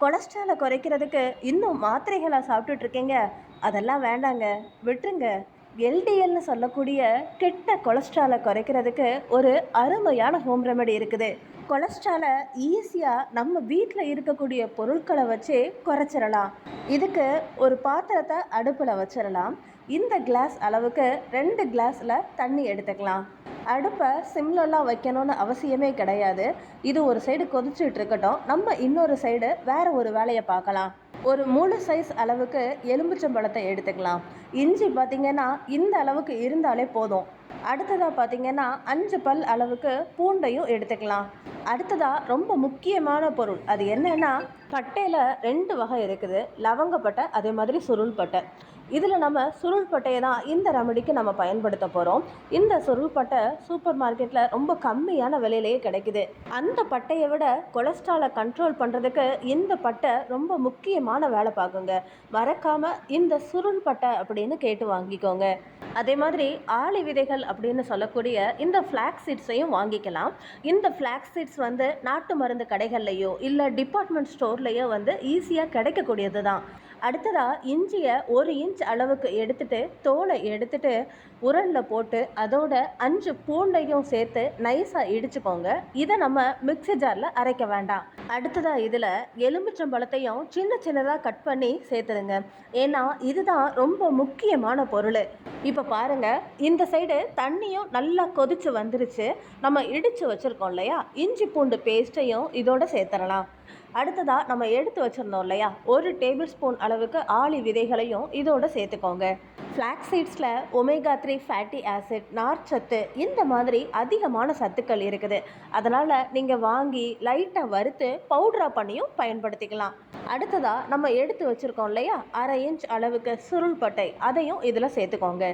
கொலஸ்ட்ராலை குறைக்கிறதுக்கு இன்னும் மாத்திரைகளை சாப்பிட்டுட்டு இருக்கீங்க. அதெல்லாம் வேண்டாங்க, விட்டுருங்க. எல்டிஎல்னு சொல்லக்கூடிய கெட்ட கொலஸ்ட்ராலை குறைக்கிறதுக்கு ஒரு அருமையான ஹோம் ரெமெடி இருக்குது. கொலஸ்ட்ராலை ஈஸியாக நம்ம வீட்டில் இருக்கக்கூடிய பொருட்களை வச்சு குறைச்சிடலாம். இதுக்கு ஒரு பாத்திரத்தை அடுப்பில் வச்சிடலாம். இந்த கிளாஸ் அளவுக்கு 2 கிளாஸில் தண்ணி எடுத்துக்கலாம். அடுப்பை சிம்லலாம் வைக்கணும்னு அவசியமே கிடையாது. இது ஒரு சைடு கொதிச்சுட்டு இருக்கட்டும், நம்ம இன்னொரு சைடு வேற ஒரு வேலையை பார்க்கலாம். ஒரு 3 சைஸ் அளவுக்கு எலுமிச்சம்பழத்தை எடுத்துக்கலாம். இஞ்சி பார்த்திங்கன்னா இந்த அளவுக்கு இருந்தாலே போதும். அடுத்ததாக பார்த்திங்கன்னா 5 பல் அளவுக்கு பூண்டையும் எடுத்துக்கலாம். அடுத்ததாக ரொம்ப முக்கியமான பொருள் அது என்னன்னா, பட்டையில் 2 வகை இருக்குது. லவங்கப்பட்டை, அதே மாதிரி சுருள் பட்டை. இதில் நம்ம சுருள் பட்டையை தான் இந்த ரெமடிக்கு நம்ம பயன்படுத்த போகிறோம். இந்த சுருள் பட்டை சூப்பர் மார்க்கெட்டில் ரொம்ப கம்மியான விலையிலேயே கிடைக்குது. அந்த பட்டையை விட கொலஸ்ட்ராலை கண்ட்ரோல் பண்ணுறதுக்கு இந்த பட்டை ரொம்ப முக்கியமான வேலை பார்க்குங்க. மறக்காமல் இந்த சுருள் பட்டை அப்படின்னு கேட்டு வாங்கிக்கோங்க. அதே மாதிரி ஆளி விதைகள் அப்படின்னு சொல்லக்கூடிய இந்த ஃப்ளாக்ஸ் சீட்ஸையும் வாங்கிக்கலாம். இந்த ஃப்ளாக்ஸ் சீட்ஸ் நாட்டு மருந்து கடைகள்லையோ இல்லை டிபார்ட்மெண்ட் ஸ்டோர்லேயோ ஈஸியாக கிடைக்கக்கூடியது தான். அடுத்ததாக இஞ்சியை 1 இன்ச் அளவுக்கு எடுத்துட்டு தோலை எடுத்துட்டு உரலில் போட்டு அதோட 5 பூண்டையும் சேர்த்து நைஸாக இடிச்சுக்கோங்க. இதை நம்ம மிக்ஸி ஜாரில் அரைக்க வேண்டாம். அடுத்ததாக இதில் எலுமிச்சம்பழத்தையும் சின்ன சின்னதாக கட் பண்ணி சேர்த்துடுங்க. ஏன்னா இதுதான் ரொம்ப முக்கியமான பொருள். இப்போ பாருங்கள், இந்த சைடு தண்ணியும் நல்லா கொதிச்சு வந்துருச்சு. நம்ம இடித்து வச்சுருக்கோம் இல்லையா, இஞ்சி பூண்டு பேஸ்ட்டையும் இதோட சேர்த்துடலாம். அடுத்ததாக நம்ம எடுத்து வச்சுருந்தோம் இல்லையா, 1 டேபிள் ஸ்பூன் அளவுக்கு ஆளி விதைகளையும் இதோட சேர்த்துக்கோங்க. ஃப்ளாக்ஸ் சீட்ஸில் ஒமேகா 3 ஃபேட்டி ஆசிட், நார்ச்சத்து, இந்த மாதிரி அதிகமான சத்துக்கள் இருக்குது. அதனால் நீங்கள் வாங்கி லைட்டாக வறுத்து பவுடராக பண்ணியும் பயன்படுத்திக்கலாம். அடுத்ததாக நம்ம எடுத்து வச்சுருக்கோம் இல்லையா, 1/2 இன்ச் அளவுக்கு சுருள் பட்டை, அதையும் இதில் சேர்த்துக்கோங்க.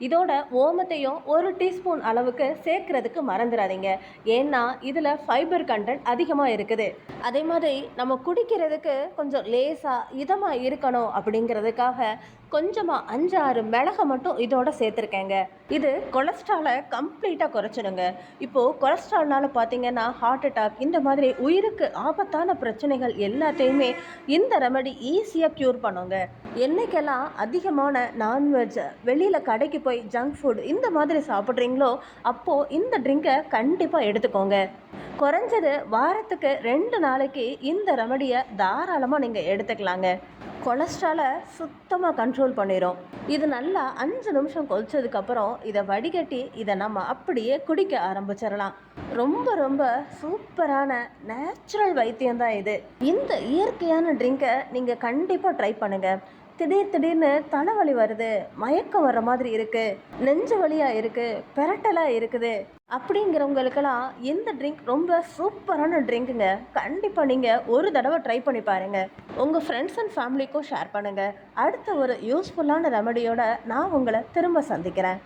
இதோட ஓமத்தையும் 1 டீஸ்பூன் அளவுக்கு சேர்க்கறதுக்கு மறந்துடாதீங்க. ஏன்னா இதில் ஃபைபர் கண்டென்ட் அதிகமாக இருக்குது. அதே மாதிரி நம்ம குடிக்கிறதுக்கு கொஞ்சம் லேசாக இதமாக இருக்கணும் அப்படிங்கிறதுக்காக கொஞ்சமாக 5-6 மிளகை மட்டும் இதோட சேர்த்துருக்கேங்க. இது கொலஸ்ட்ராலை கம்ப்ளீட்டாக குறைச்சிடுங்க. இப்போது கொலஸ்ட்ரால்னால பார்த்தீங்கன்னா ஹார்ட் அட்டாக், இந்த மாதிரி உயிருக்கு ஆபத்தான பிரச்சனைகள் எல்லாத்தையுமே இந்த ரெமடி ஈஸியாக க்யூர் பண்ணுங்க. என்னைக்கெல்லாம் அதிகமான நான்வெஜ், வெளியில் கடைக்கு போய் ஜங்க் ஃபுட் இந்த மாதிரி சாப்பிட்றீங்களோ அப்போது இந்த ட்ரிங்கை கண்டிப்பாக எடுத்துக்கோங்க. குறைஞ்சது வாரத்துக்கு 2 நாளைக்கு இந்த ரெமடியை தாராளமாக நீங்கள் எடுத்துக்கலாங்க. கொலஸ்ட்ராலை சுத்தமாக கண்ட்ரோல் பண்ணிடும். இது நல்லா 5 நிமிஷம் கொதிச்சதுக்கப்புறம் இதை வடிகட்டி இதை நம்ம அப்படியே குடிக்க ஆரம்பிச்சிடலாம். ரொம்ப ரொம்ப சூப்பரான நேச்சுரல் வைத்தியம்தான் இது. இந்த இயற்கையான ட்ரிங்கை நீங்கள் கண்டிப்பாக ட்ரை பண்ணுங்கள். திடீர்னு தலைவலி வருது, மயக்கம் வர்ற மாதிரி இருக்குது, நெஞ்சு வலியாக இருக்குது, பெரட்டலாக இருக்குது அப்படிங்கிறவங்களுக்கெல்லாம் இந்த ட்ரிங்க் ரொம்ப சூப்பரான ட்ரிங்க்குங்க. கண்டிப்பாக நீங்கள் ஒரு தடவை ட்ரை பண்ணி பாருங்கள். உங்கள் ஃப்ரெண்ட்ஸ் அண்ட் ஃபேமிலிக்கும் ஷேர் பண்ணுங்கள். அடுத்த ஒரு யூஸ்ஃபுல்லான ரெமடியோட நான் உங்களை திரும்ப சந்திக்கிறேன்.